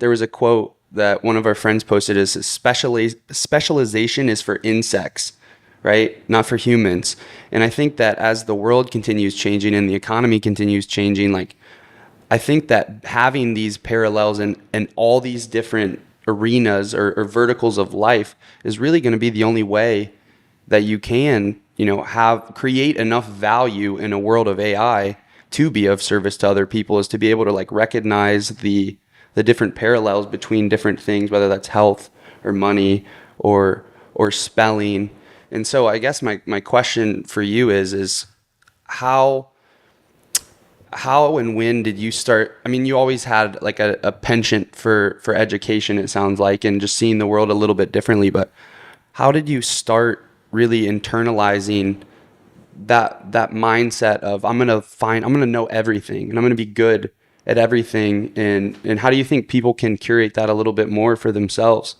there was a quote that one of our friends posted is specialization is for insects, right? Not for humans. And I think that as the world continues changing and the economy continues changing, like I think that having these parallels and all these different arenas or verticals of life is really going to be the only way that you can, create enough value in a world of AI to be of service to other people, is to be able to like recognize the different parallels between different things, whether that's health or money or spelling. And so I guess my question for you is how and when did you start? I mean, you always had like a penchant for education, it sounds like, and just seeing the world a little bit differently, but how did you start really internalizing that mindset of I'm gonna know everything and I'm gonna be good at everything, and how do you think people can curate that a little bit more for themselves?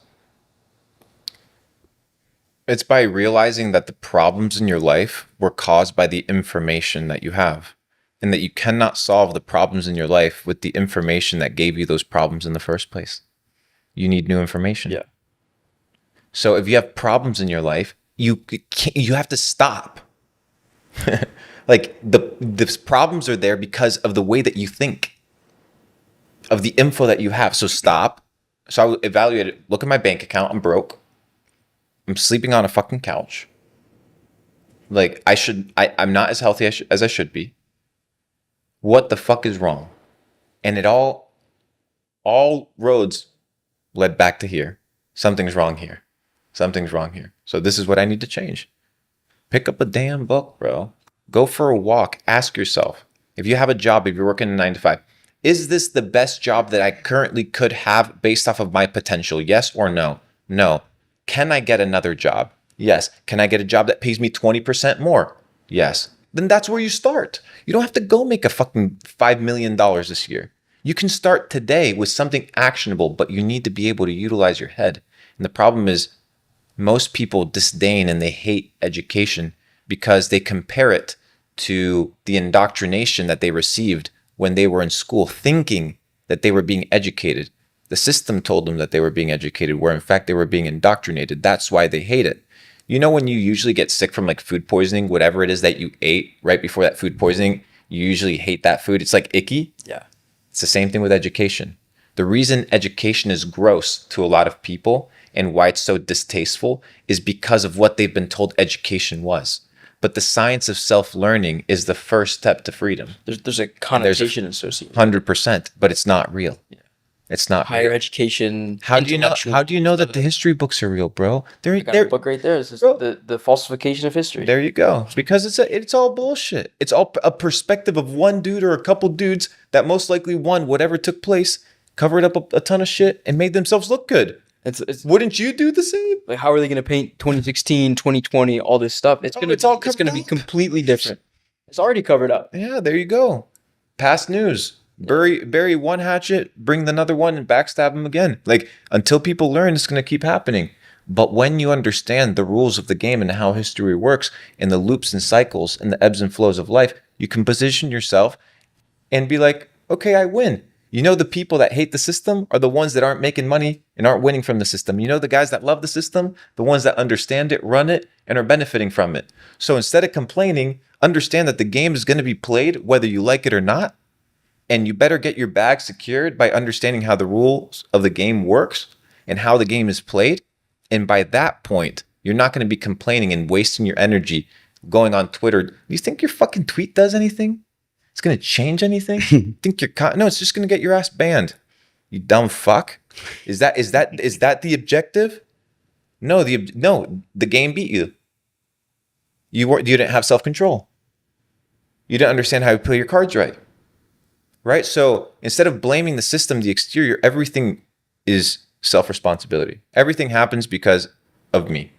It's by realizing that the problems in your life were caused by the information that you have, and that you cannot solve the problems in your life with the information that gave you those problems in the first place. You need new information. Yeah. So if you have problems in your life, you have to stop. Like the problems are there because of the way that you think, of the info that you have. So stop. So I evaluate it. Look at my bank account. I'm broke. I'm sleeping on a fucking couch. Like I'm not as healthy as I should be. What the fuck is wrong? And it all roads led back to here. Something's wrong here. Something's wrong here. So this is what I need to change. Pick up a damn book, bro. Go for a walk. Ask yourself, if you have a job, if you're working a 9 to 5, is this the best job that I currently could have based off of my potential? Yes or no? No. Can I get another job? Yes. Can I get a job that pays me 20% more? Yes. Then that's where you start. You don't have to go make a fucking $5 million this year. You can start today with something actionable, but you need to be able to utilize your head. And the problem is most people disdain and they hate education because they compare it to the indoctrination that they received when they were in school, thinking that they were being educated. The system told them that they were being educated, where in fact they were being indoctrinated. That's why they hate it. You know, when you usually get sick from like food poisoning, whatever it is that you ate right before that food poisoning, you usually hate that food. It's like icky. Yeah. It's the same thing with education. The reason education is gross to a lot of people and why it's so distasteful is because of what they've been told education was. But the science of self-learning is the first step to freedom. There's a connotation associated. 100%, but it's not real. Yeah. It's not Higher real. education. How do you know that the history books are real, bro? I got a book right there. It's the falsification of history. There you go. Because it's all bullshit. It's all a perspective of one dude or a couple dudes that most likely won whatever took place, covered up a ton of shit, and made themselves look good. Wouldn't you do the same? Like, how are they going to paint 2016, 2020, all this stuff? It's going to be completely different. It's already covered up. Yeah, there you go. Past news. Bury one hatchet, bring another one, and backstab him again. Like, until people learn, it's going to keep happening. But when you understand the rules of the game and how history works and the loops and cycles and the ebbs and flows of life, you can position yourself and be like, okay, I win. You know, the people that hate the system are the ones that aren't making money and aren't winning from the system. You know, the guys that love the system, the ones that understand it, run it, and are benefiting from it. So instead of complaining, understand that the game is going to be played whether you like it or not. And you better get your bag secured by understanding how the rules of the game works and how the game is played. And by that point, you're not going to be complaining and wasting your energy going on Twitter. Do you think your fucking tweet does anything? It's going to change anything? Think you're no, it's just going to get your ass banned. You dumb fuck. Is that the objective? No, the game beat you. You didn't have self-control. You didn't understand how to play your cards right. Right? So instead of blaming the system, the exterior, everything is self-responsibility. Everything happens because of me.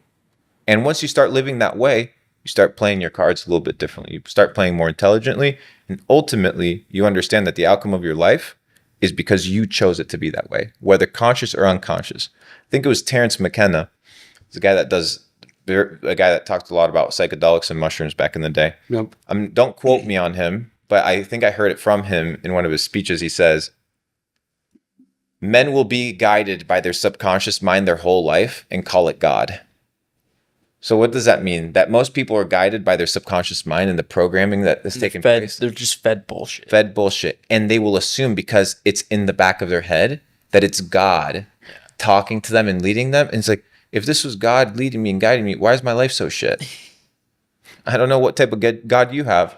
And once you start living that way, you start playing your cards a little bit differently. You start playing more intelligently. And ultimately, you understand that the outcome of your life is because you chose it to be that way, whether conscious or unconscious. I think it was Terrence McKenna. He's a guy that talked a lot about psychedelics and mushrooms back in the day. Yep. Don't quote me on him, but I think I heard it from him in one of his speeches. He says, Men will be guided by their subconscious mind their whole life and call it God. So what does that mean? That most people are guided by their subconscious mind and the programming that is taking place? They're just fed bullshit. Fed bullshit. And they will assume because it's in the back of their head that it's God talking to them and leading them. And it's like, if this was God leading me and guiding me, why is my life so shit? I don't know what type of God you have.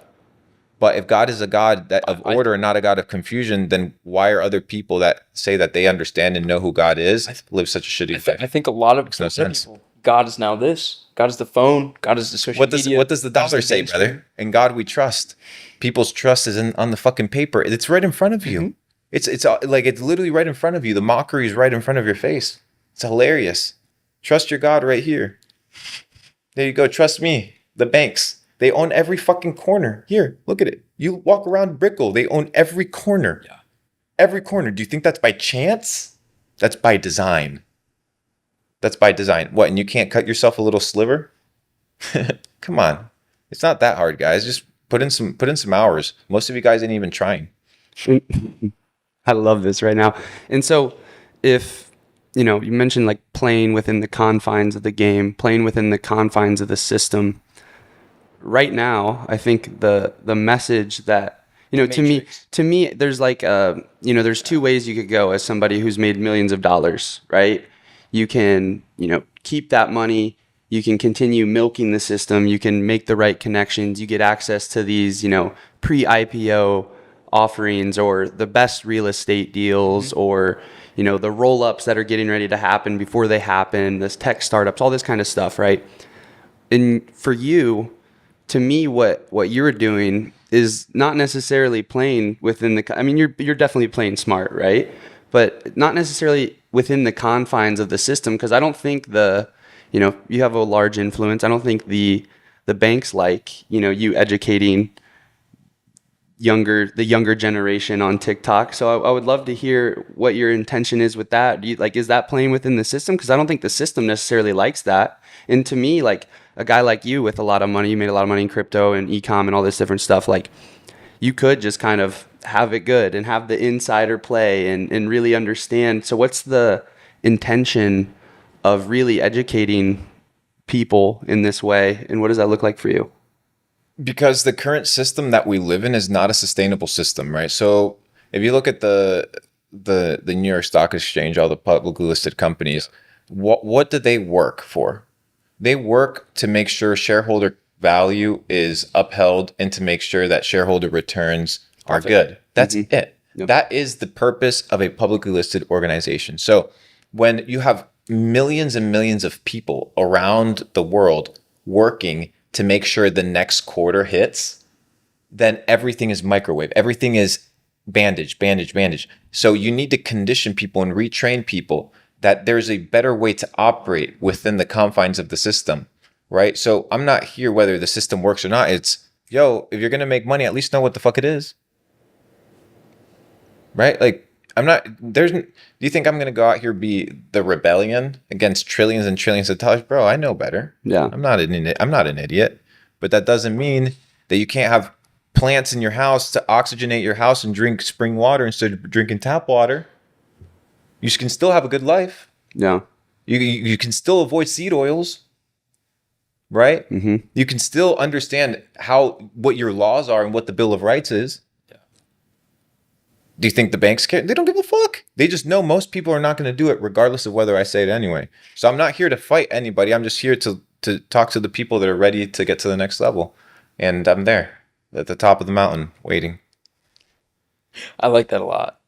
But if God is a God of order and not a God of confusion, then why are other people that say that they understand and know who God is live such a shitty life? I think a lot of no sense. people, God is now this. God is the phone. God is the social media. What does the dollar say, brother? In God we trust. People's trust is on the fucking paper. It's right in front of you. Mm-hmm. It's like it's literally right in front of you. The mockery is right in front of your face. It's hilarious. Trust your God right here. There you go. Trust me. The banks. They own every fucking corner. Here, look at it. You walk around Brickell. They own every corner. Yeah. Every corner. Do you think that's by chance? That's by design. That's by design. What, and you can't cut yourself a little sliver? Come on. It's not that hard, guys. Just put in some hours. Most of you guys ain't even trying. I love this right now. And so if, you mentioned like playing within the confines of the game, playing within the confines of the system. Right now, I think the message that, to me, there's like, there's two ways you could go as somebody who's made millions of dollars, right? You can, keep that money. You can continue milking the system. You can make the right connections. You get access to these, pre-IPO offerings or the best real estate deals, mm-hmm. or, the roll-ups that are getting ready to happen before they happen, this tech startups, all this kind of stuff, right? And for you, to me, what you're doing is not necessarily playing within you're definitely playing smart, right? But not necessarily within the confines of the system, because I don't think you have a large influence. I don't think the banks like, you educating the younger generation on TikTok. So I would love to hear what your intention is with that. Is that playing within the system? Because I don't think the system necessarily likes that. And to me, like a guy like you with a lot of money, you made a lot of money in crypto and e-com and all this different stuff. Like you could just kind of have it good and have the insider play and really understand. So what's the intention of really educating people in this way? And what does that look like for you? Because the current system that we live in is not a sustainable system, right? So if you look at the New York Stock Exchange, all the publicly listed companies, what do they work for? They work to make sure shareholder value is upheld and to make sure that shareholder returns are good. That's mm-hmm. it. Yep. That is the purpose of a publicly listed organization. So when you have millions and millions of people around the world working to make sure the next quarter hits, then everything is microwave. Everything is bandage. So you need to condition people and retrain people that there's a better way to operate within the confines of the system, right? So I'm not here whether the system works or not. It's, if you're going to make money, at least know what the fuck it is, right? Like, do you think I'm going to go out here be the rebellion against trillions and trillions of dollars? Bro, I know better. Yeah. I'm not an idiot, but that doesn't mean that you can't have plants in your house to oxygenate your house and drink spring water instead of drinking tap water. You can still have a good life. Yeah. You can still avoid seed oils, right? Mm-hmm. You can still understand what your laws are and what the Bill of Rights is. Do you think the banks care? They don't give a fuck. They just know most people are not going to do it regardless of whether I say it anyway. So I'm not here to fight anybody. I'm just here to talk to the people that are ready to get to the next level. And I'm there at the top of the mountain waiting. I like that a lot.